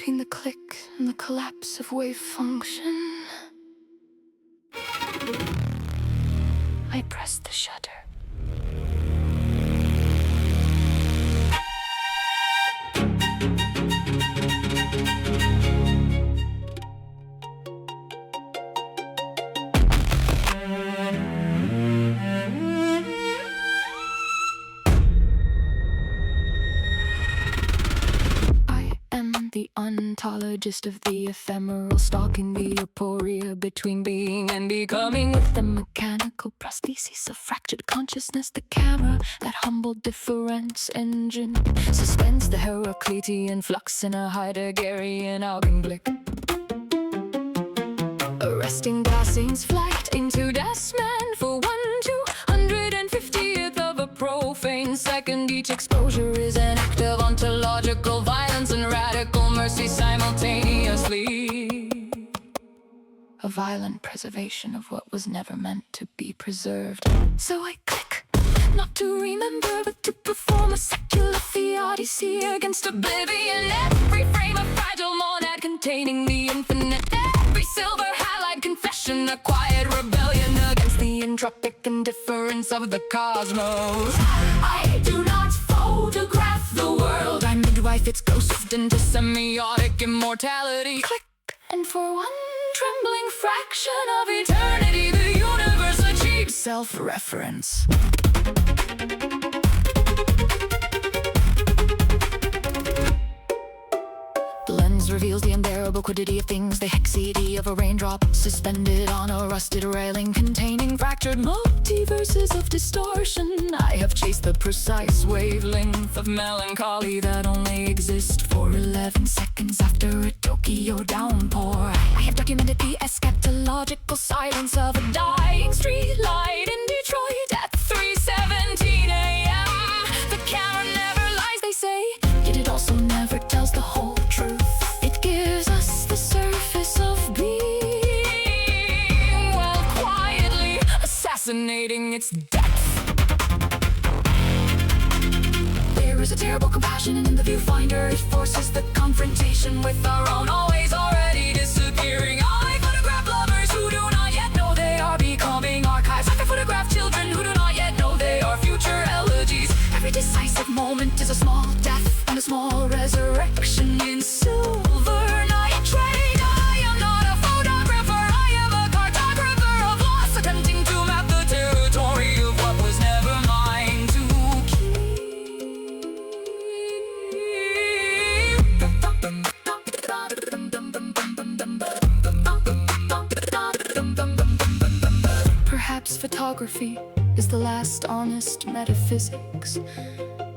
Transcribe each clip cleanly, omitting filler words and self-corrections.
between the click and the collapse of wave function. I pressed the shutter. The ontologist of the ephemeral, stalking the aporia between being and becoming, with the mechanical prosthesis of fractured consciousness. The camera, that humble difference engine, suspends the Heraclitean flux in a Heideggerian Augenblick, arresting Daseins' flight into Desman for 1/250th of a profane second. Each exposure is an act of ontological violence and radical mercy simultaneously, a violent preservation of what was never meant to be preserved. So I click, not to remember, but to perform a secular theodicy against oblivion. Every frame a fragile monad containing the infinite, every silver halide confession a quiet rebellion against the entropic indifference of the cosmos. I do not photograph the world, I midwife its ghost into semiotic immortality. Click, and for one trembling fraction of eternity, the universe achieves self-reference. The lens reveals the unbearable quiddity of things, the hexity of a raindrop suspended on a rusted railing containing fractured multiverses of distortion. I have chased the precise wavelength of melancholy that only exists for 11 seconds after a Tokyo downpour. I have documented the eschatological silence of a dying street light in Detroit at 3:17 a.m. The camera never lies, they say, yet it also never tells the whole truth. It gives us the surface of being, while quietly assassinating its depth. There is a terrible compassion in the viewfinder. It forces the confrontation with our own always already disappearing. I photograph lovers who do not yet know they are becoming archives. I photograph children who do not yet know they are future elegies. Every decisive moment is a small death and a small resurrection in silver nitrate. I am not a photographer, I am a cartographer of loss, attempting to map the territory of what was never mine to keep. Perhaps photography is the last honest metaphysics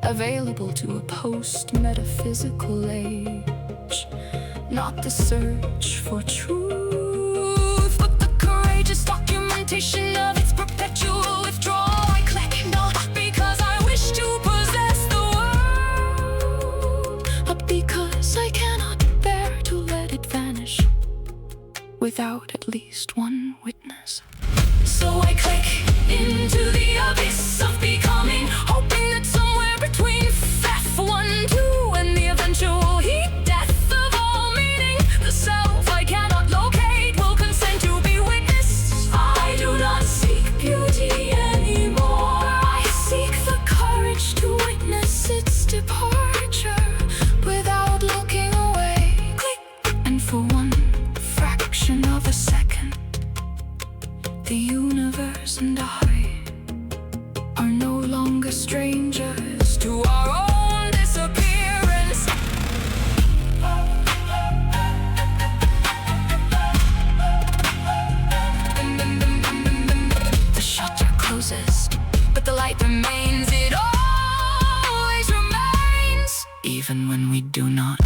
available to a post-metaphysical age. Not the search for truth, but the courageous documentation of its perpetual withdrawal. I click, not because I wish to possess the world, but because I cannot bear to let it vanish without at least one witness. So I click into the abyss of becoming, hoping that somewhere between F1-2 and the eventual heat death of all meaning, the self I cannot locate will consent to be witnessed. I do not seek beauty anymore, I seek the courage to witness its departure without looking away. Click, and for one fraction of a second, the universe and I are no longer strangers to our own disappearance. The shutter closes, but the light remains. It always remains, even when we do not.